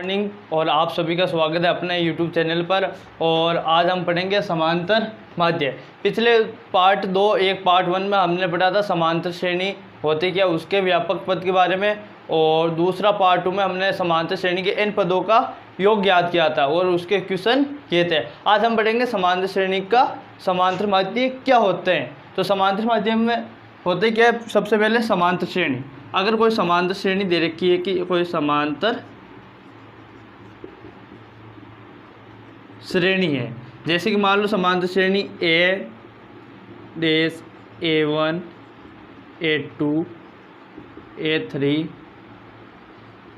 Morning और आप सभी का स्वागत है अपने YouTube चैनल पर। और आज हम पढ़ेंगे समांतर माध्य। पिछले पार्ट 1 में हमने पढ़ा था समांतर श्रेणी होती क्या, उसके व्यापक पद के बारे में, और दूसरा पार्ट 2 में हमने समांतर श्रेणी के n पदों का योग ज्ञात किया था और उसके क्वेश्चन किए थे। आज हम पढ़ेंगे समांतर श्रेणी का समांतर माध्य क्या होते हैं। तो समांतर माध्य में होते क्या है, सबसे पहले समांतर श्रेणी। अगर कोई समांतर श्रेणी दे रखी है कि कोई समांतर श्रेणी है, जैसे कि मान लो समांतर श्रेणी A', A1, A2, A3,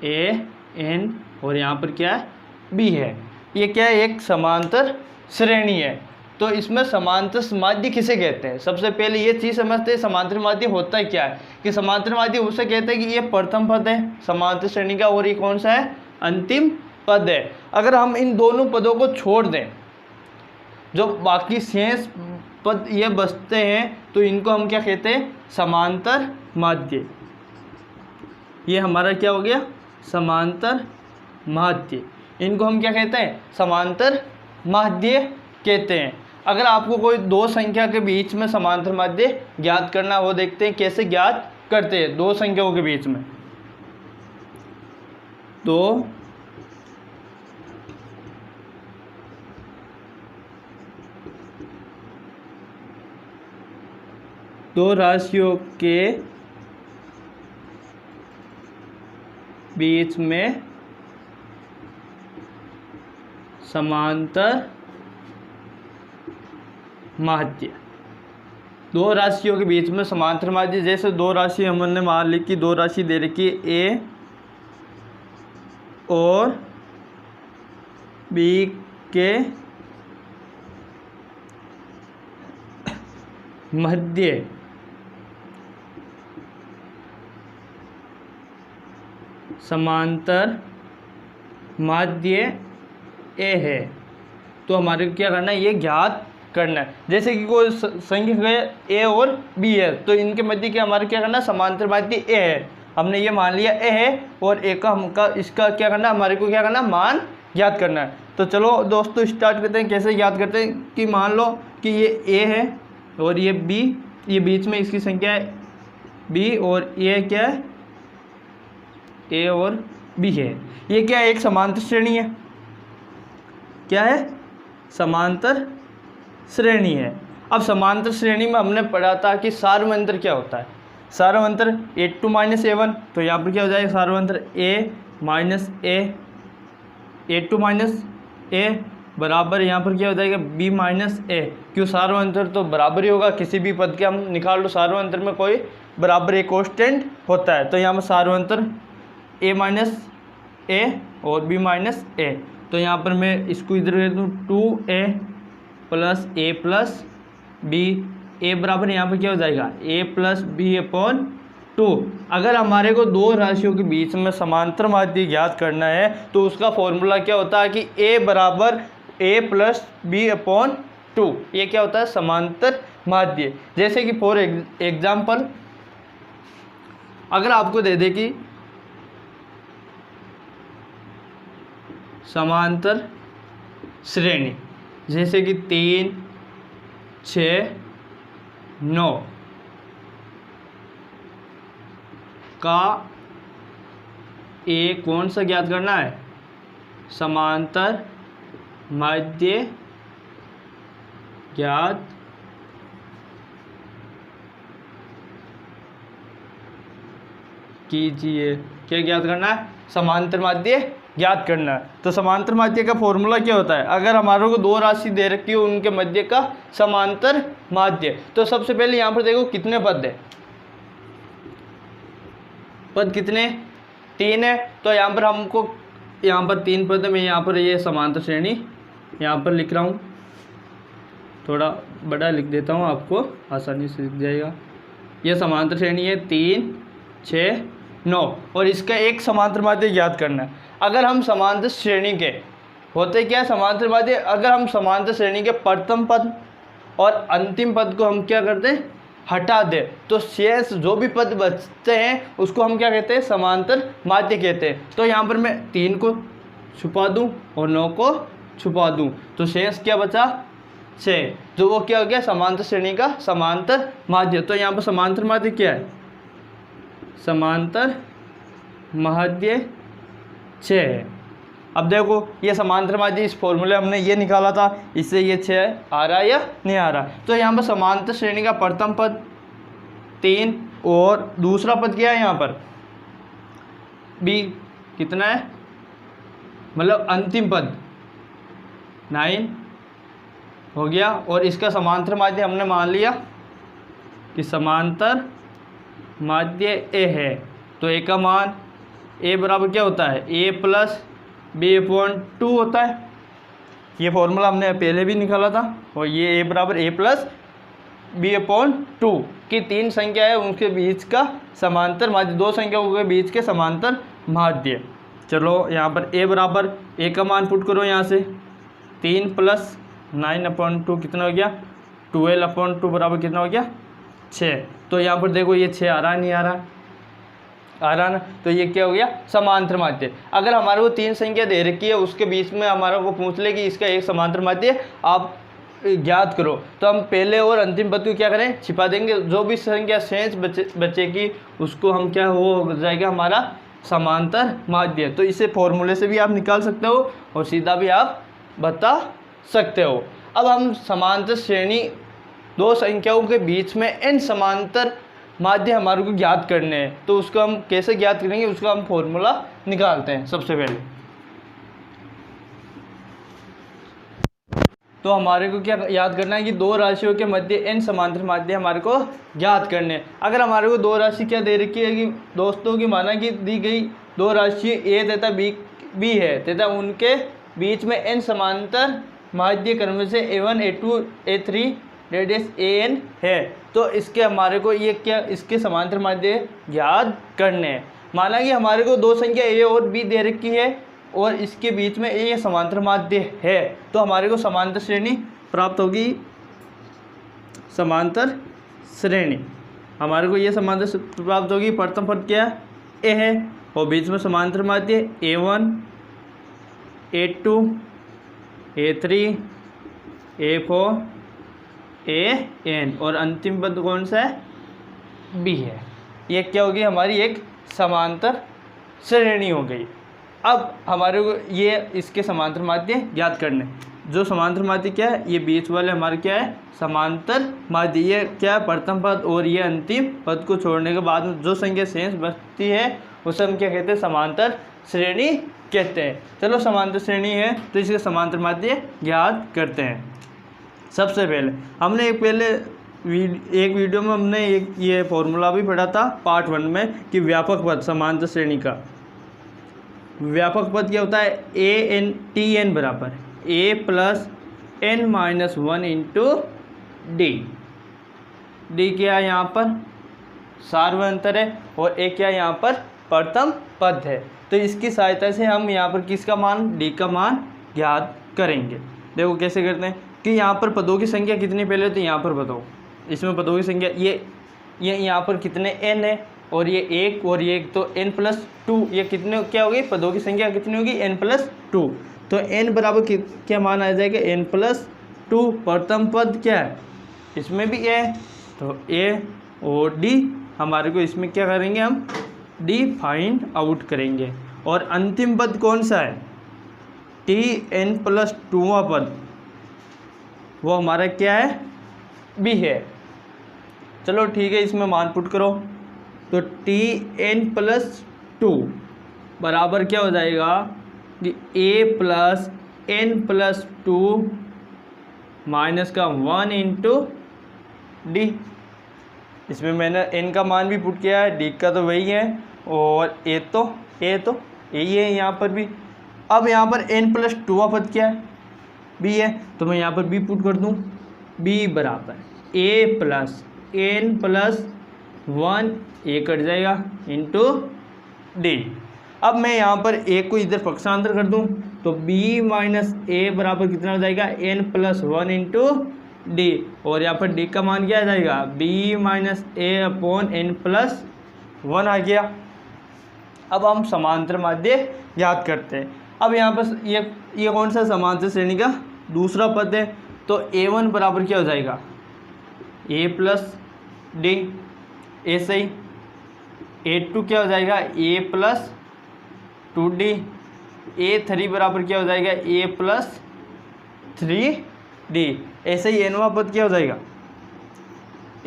AN और यहाँ पर क्या है B है। ये क्या है, एक समांतर श्रेणी है। तो इसमें समांतर माध्य किसे कहते हैं, सबसे पहले ये चीज़ समझते हैं समांतर माध्य होता है क्या है। कि समांतर माध्य उसे कहते हैं कि ये प्रथम पद है समांतर श्रेणी का और ये कौन सा है, अंतिम पद है। अगर हम इन दोनों पदों को छोड़ दें, जो बाकी शेष पद ये बचते हैं, तो इनको हम क्या कहते हैं, समांतर माध्य। ये हमारा क्या हो गया, समांतर माध्य। इनको हम क्या कहते हैं, समांतर माध्य कहते हैं। अगर आपको कोई दो संख्या के बीच में समांतर माध्य ज्ञात करना हो, देखते हैं कैसे ज्ञात करते हैं। दो संख्याओं के बीच में दो राशियों के बीच में समांतर माध्य। दो राशियों के बीच में समांतर माध्य, जैसे दो राशि हमने मान ली कि दो राशि दे रखी है A और B के मध्य समांतर माध्य A है। तो हमारे को क्या करना है, ये ज्ञात करना है। जैसे कि कोई संख्या है A और B है, तो इनके मध्य क्या हमारे क्या करना है, समांतर माध्य A है। हमने ये मान लिया A है और A का हमका इसका क्या करना है, हमारे को क्या करना है, मान ज्ञात करना है। तो चलो दोस्तों स्टार्ट करते हैं। कैसे ज्ञात करते हैं कि मान लो कि ये A है और ये B, ये बीच में इसकी संख्या है B और ये क्या है, A और B है। ये क्या है, एक समांतर श्रेणी है। क्या है, समांतर श्रेणी है। अब समांतर श्रेणी में हमने पढ़ा था कि सार्वमंत्र क्या होता है। सार्वमंत्र A2 - A1, तो यहाँ पर क्या हो जाएगा, सार्वमंत्र A - A, A2 - A बराबर यहाँ पर क्या हो जाएगा, B - A। क्यों, सार्वमंत्र तो बराबर ही होगा, किसी भी पद के हम निकाल लो, सार्वमंत्र में कोई बराबर एक कांस्टेंट होता है। तो यहाँ पर सार्वमंत्र A - A और B - A। तो यहाँ पर मैं इसको इधर कर दूँ 2A + A + B। A बराबर यहाँ पर क्या हो जाएगा, A + B/2। अगर हमारे को दो राशियों के बीच में समांतर माध्य ज्ञात करना है, तो उसका फॉर्मूला क्या होता है कि A बराबर A + B/2। ये क्या होता है, समांतर माध्य। जैसे कि फॉर एग्जाम्पल अगर आपको दे दे कि समांतर श्रेणी, जैसे कि 3, 6, 9 का A कौन सा ज्ञात करना है, समांतर माध्य ज्ञात कीजिए। क्या ज्ञात करना है, समांतर माध्य ज्ञात करना है। तो समांतर माध्य का फॉर्मूला क्या होता है, अगर हमारे को दो राशि दे रखी है उनके मध्य का समांतर माध्य। तो सबसे पहले यहाँ पर देखो कितने पद है, पद कितने, 3 है। तो यहाँ पर हमको यहाँ पर 3 पद है। मैं यहाँ पर ये समांतर श्रेणी यहाँ पर लिख रहा हूँ, थोड़ा बड़ा लिख देता हूँ, आपको आसानी से दिख जाएगा। ये समांतर श्रेणी है 3, 6, 9 और इसका एक समांतर माध्य ज्ञात करना है। अगर हम समांतर श्रेणी के होते क्या समांतर माध्य, अगर हम समांतर श्रेणी के प्रथम पद और अंतिम पद को हम क्या करते हैं, हटा दे तो शेष जो भी पद बचते हैं उसको हम क्या कहते हैं, समांतर माध्य कहते हैं। तो यहाँ पर मैं 3 को छुपा दूं और 9 को छुपा दूं, तो शेष क्या बचा 6, जो वो क्या हो गया समांतर श्रेणी का समांतर माध्य। तो यहाँ पर समांतर माध्य क्या है, समांतर माध्य 6 है। अब देखो ये समांतर माध्य इस फॉर्मूले हमने ये निकाला था, इससे ये 6 आ रहा है या नहीं आ रहा। तो यहाँ पर समांतर श्रेणी का प्रथम पद 3 और दूसरा पद क्या है यहाँ पर b कितना है, मतलब अंतिम पद 9 हो गया। और इसका समांतर माध्य हमने मान लिया कि समांतर माध्य a है। तो a का मान a बराबर क्या होता है, a प्लस b/2 होता है। ये फॉर्मूला हमने पहले भी निकाला था। और ये a बराबर a प्लस b/2 की 3 संख्या है उनके बीच का समांतर माध्य, 2 संख्याओं के बीच के समांतर माध्य। चलो यहाँ पर a बराबर a का मान पुट करो यहाँ से, 3 प्लस 9/2 कितना हो गया 12/2 बराबर कितना हो गया 6। तो यहाँ पर देखो ये 6 आ रहा नहीं आ रहा, आ रहा ना, तो ये क्या हो गया समांतर माध्य। अगर हमारे को 3 संख्या दे रखी है उसके बीच में हमारे को पूछ ले कि इसका एक समांतर माध्य आप ज्ञात करो, तो हम पहले और अंतिम पद को क्या करें छिपा देंगे, जो भी संख्या शेष बचेगी उसको हम क्या हो जाएगा हमारा समांतर माध्य। तो इसे फॉर्मूले से भी आप निकाल सकते हो और सीधा भी आप बता सकते हो। अब हम समांतर श्रेणी 2 संख्याओं के बीच में n समांतर माध्य हमारे को ज्ञात करने हैं, तो उसको हम कैसे ज्ञात करेंगे, उसका हम फॉर्मूला निकालते हैं। सबसे पहले तो हमारे को क्या याद करना है कि 2 राशियों के मध्य n समांतर माध्य हमारे को ज्ञात करने हैं। अगर हमारे को 2 राशि क्या दे रखी है कि दोस्तों की माना कि दी गई 2 राशि a तथा b है तथा उनके बीच में n समांतर माध्य क्रम से a1 a2 a3 radius an है, तो इसके हमारे को ये क्या इसके समांतर माध्य ज्ञात करने हैं। माना कि हमारे को 2 संख्या a और b दे रखी है और इसके बीच में ये समांतर माध्य है, तो हमारे को समांतर श्रेणी प्राप्त होगी। समांतर श्रेणी हमारे को ये समांतर प्राप्त होगी। प्रथम पद क्या a है और बीच में समांतर माध्य a1 a2 a3 a4 an और अंतिम पद कौन सा है b है। ये क्या होगी हमारी एक समांतर श्रेणी हो गई। अब हमारे को ये इसके समांतर माध्य ज्ञात करने, जो समांतर माध्य क्या है ये बीच वाले हमारे क्या है समांतर माध्य। ये क्या है प्रथम पद और ये अंतिम पद को छोड़ने के बाद में जो संख्या शेष बचती है उसे हम क्या कहते हैं समांतर श्रेणी कहते हैं। चलो समांतर श्रेणी है तो इसके समांतर माध्य ज्ञात करते हैं। सबसे पहले हमने एक वीडियो में हमने ये फॉर्मूला भी पढ़ा था पार्ट 1 में कि व्यापक पद समांतर श्रेणी का व्यापक पद क्या होता है Tn बराबर a plus n-1 into D. D क्या है यहाँ पर सार्वंतर है और a क्या यहाँ पर प्रथम पद है। तो इसकी सहायता से हम यहाँ पर किसका मान d का मान ज्ञात करेंगे। देखो कैसे करते हैं कि यहाँ पर पदों की संख्या कितनी पहले, तो यहाँ पर बताओ इसमें पदों की संख्या ये यहाँ पर कितने n है और ये 1 और ये 1, तो n+2 ये कितने क्या होगी पदों की संख्या कितनी होगी n+2। तो n बराबर क्या मान आ जाएगा n+2। प्रथम पद क्या है इसमें भी a, तो a और d हमारे को इसमें क्या करेंगे हम d फाइंड आउट करेंगे। और अंतिम पद कौन सा है Tn+2वां पद, वो हमारा क्या है b है। चलो ठीक है इसमें मान पुट करो, तो Tn+2 बराबर क्या हो जाएगा कि a प्लस n+2 माइनस का 1 इंटू डी। इसमें मैंने n का मान भी पुट किया है, d का तो वही है और a तो यही है यहाँ पर भी। अब यहाँ पर n+2 पद क्या है b है, तो मैं यहाँ पर b पुट कर दूँ, b बराबर a plus n+1 a cut जाएगा इंटू डी। अब मैं यहाँ पर a को इधर पक्षांतर कर दूँ तो b माइनस a बराबर कितना हो जाएगा n+1 इंटू डी। और यहाँ पर d का मान क्या आ जाएगा b माइनस a/n+1 आ गया। अब हम समांतर माध्य याद करते हैं। अब यहाँ पर ये कौन सा समांतर श्रेणी का दूसरा पद है, तो A1 बराबर क्या हो जाएगा A प्लस डी, ऐसे ही A2 क्या हो जाएगा A प्लस 2D, A3 बराबर क्या हो जाएगा A प्लस 3D, ऐसे ही nवां पद क्या हो जाएगा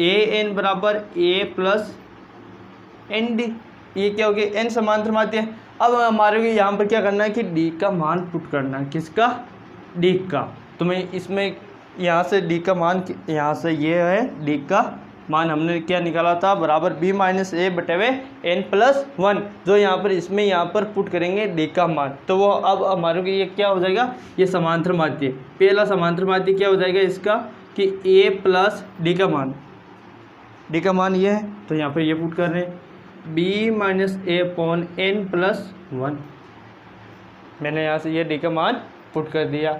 AN बराबर A प्लस ND। ये क्या हो गया n समांतर माध्य है। अब हमारे को यहाँ पर क्या करना है कि D का मान पुट करना है, किसका D का। तो मैं इसमें यहाँ से D का मान, यहाँ से ये है D का मान हमने क्या निकाला था बराबर B माइनस ए बटेवे n प्लस 1, जो यहाँ पर इसमें यहाँ पर पुट करेंगे D का मान, तो वो अब हमारे को ये क्या हो जाएगा ये समांतर माध्य। पहला समांतर माध्य क्या हो जाएगा इसका कि A प्लस D का मान ये है, तो यहाँ पर ये पुट कर रहे हैं B माइनस ए अपॉन n प्लस 1। मैंने यहाँ से ये D का मान पुट कर दिया।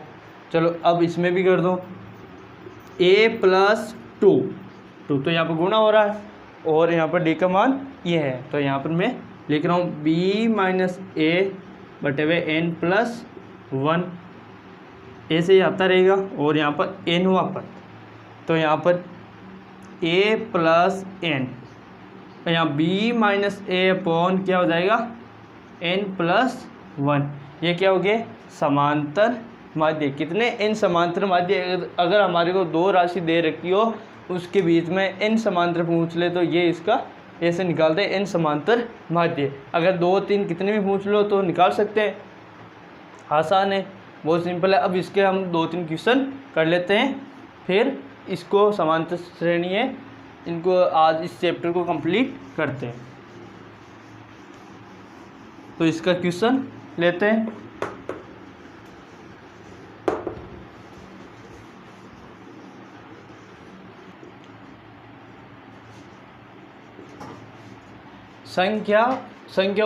चलो अब इसमें भी कर दो A प्लस 2 तो यहाँ पर गुणा हो रहा है और यहाँ पर D का मान ये है, तो यहाँ पर मैं लिख रहा हूँ B माइनस ए बटेवे n प्लस 1, ऐसे ही आता रहेगा। और यहाँ पर nवां पद, तो यहाँ पर A प्लस n, तो यहाँ B माइनस ए अपॉन क्या हो जाएगा n प्लस 1। ये क्या हो गया समांतर माध्य। कितने n समांतर माध्य, अगर हमारे को दो राशि दे रखी हो उसके बीच में n समांतर पूछ ले तो ये इसका ऐसे निकालते हैं n समांतर माध्य। अगर 2 3 कितने भी पूछ लो तो निकाल सकते हैं, आसान है, बहुत सिंपल है। अब इसके हम 2 3 क्वेश्चन कर लेते हैं, फिर इसको समांतर श्रेणी है इनको आज इस चैप्टर को कंप्लीट करते हैं। तो इसका क्वेश्चन लेते हैं। संख्या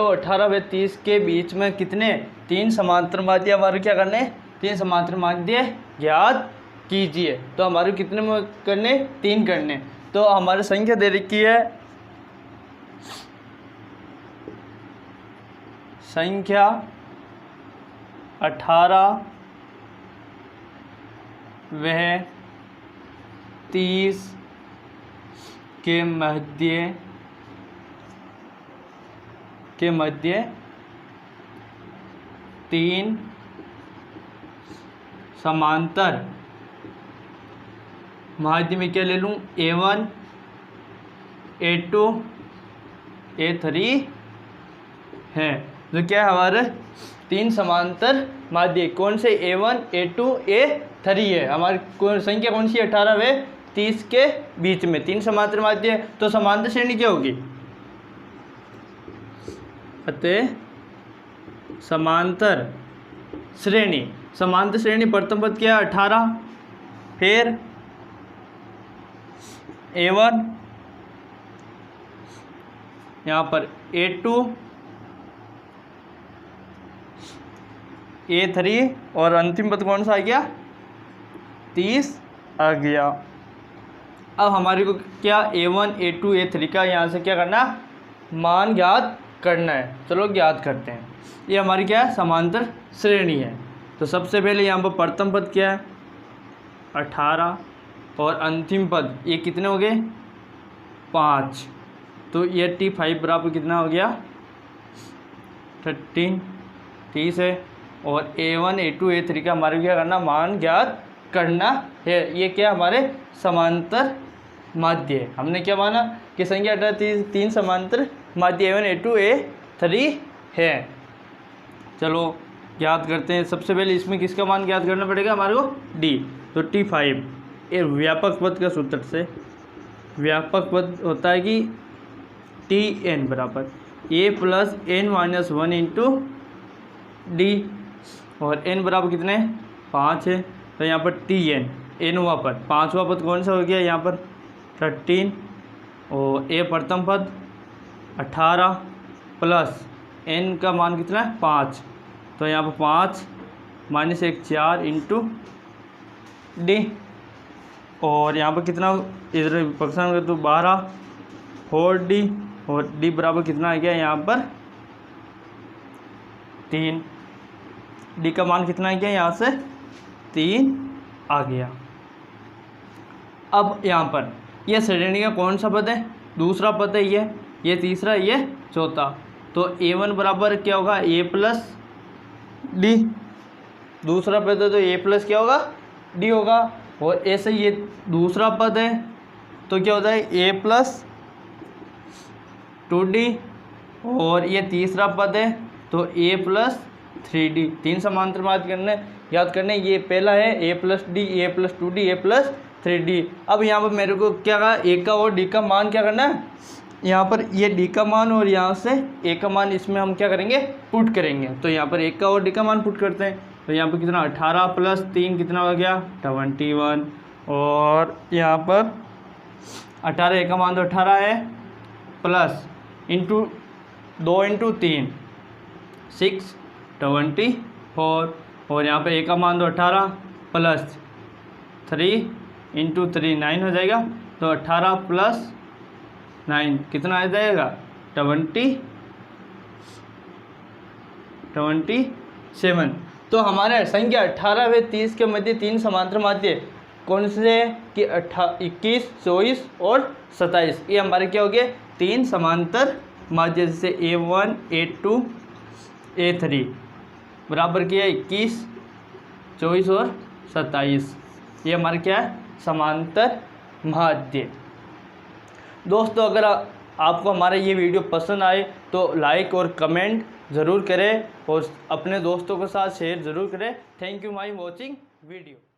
18 व 30 के बीच में कितने 3 समांतर माध्य हमारे क्या करने 3 समांतर माध्य ज्ञात कीजिए। तो हमारे कितने में करने 3 करने, तो हमारी संख्या दे रखी है संख्या 18 वह 30 के मध्य 3 समांतर माध्य में क्या ले लूँ A1 A2 A3 है। जो क्या है हमारे 3 समांतर माध्य कौन से A1 A2 A3 है। हमारी संख्या कौन सी 18 व 30 के बीच में 3 समांतर माध्य है। तो समांतर श्रेणी क्या होगी अतः समांतर श्रेणी प्रथम पद क्या है 18, फिर A1, यहाँ पर A2 A3 और अंतिम पद कौन सा आ गया 30 आ गया। अब हमारे को क्या A1 A2 A3 का यहाँ से क्या करना मान ज्ञात करना है। चलो ज्ञात करते हैं। ये हमारी क्या है समांतर श्रेणी है। तो सबसे पहले यहाँ पर प्रथम पद क्या है 18 और अंतिम पद ये कितने हो गए 5, तो ये T5 बराबर कितना हो गया 13 30 है। और A1 A2 A3 का हमारे क्या करना मान ज्ञात करना है। ये क्या हमारे समांतर माध्य है। हमने क्या माना कि संख्या 18 3 समांतर माध्य A1 A2 A3 है। चलो ज्ञात करते हैं। सबसे पहले इसमें किसका मान ज्ञात करना पड़ेगा हमारे को D, तो T5 ये व्यापक पद का सूत्र से व्यापक पद होता है कि Tn बराबर A plus n minus 1 into D, और n बराबर कितने 5 है। तो यहाँ पर Tn nवां पद 5वां पद कौन सा हो गया यहाँ पर 13, और A प्रथम पद 18 प्लस n का मान कितना है 5, तो यहाँ पर 5 माइनस 1 4 इंटू D, और यहाँ पर कितना इधर पक्षांतर कर तो 12 4D, और D बराबर कितना आ गया यहाँ पर 3। डी का मान कितना आ गया, यहाँ से 3 आ गया। अब यहाँ पर यह श्रेणी का कौन सा पद है, दूसरा पद है ये तीसरा, ये चौथा। तो a1 बराबर क्या होगा, a प्लस डी, दूसरा पद है तो a प्लस क्या होगा, डी होगा। और ऐसे ये दूसरा पद है तो क्या होता है, a प्लस 2d, और ये तीसरा पद है तो a प्लस 3d। 3 समांतर माध्य याद करने, ये पहला है a plus D, a plus 2d, a plus 3d। अब यहाँ पर मेरे को क्या कहा, a का और d का मान क्या करना है, यहाँ पर ये d का मान और यहाँ से a का मान, इसमें हम क्या करेंगे, पुट करेंगे। तो यहाँ पर a का और d का मान पुट करते हैं। तो यहाँ पर कितना, 18 प्लस 3 कितना हो गया, 21। और यहाँ पर 18, a का मान तो 18 है, प्लस इंटू 2 इंटू 3 6 24। और यहाँ पे a का मान तो 18 प्लस 3 इंटू 3 9 हो जाएगा। तो 18 प्लस 9 कितना आ जाएगा, 27। तो हमारे संख्या 18 व 30 के मध्य 3 समांतर माध्य कौन से कि 21, 24 और 27, ये हमारे क्या हो गए, 3 समांतर माध्य। जैसे a1, a2, a3 बराबर किया 21, 24 और 27, ये हमारे क्या है, समांतर माध्य। दोस्तों अगर आपको हमारा ये वीडियो पसंद आए तो लाइक और कमेंट ज़रूर करें और अपने दोस्तों के साथ शेयर ज़रूर करें। Thank you my watching video.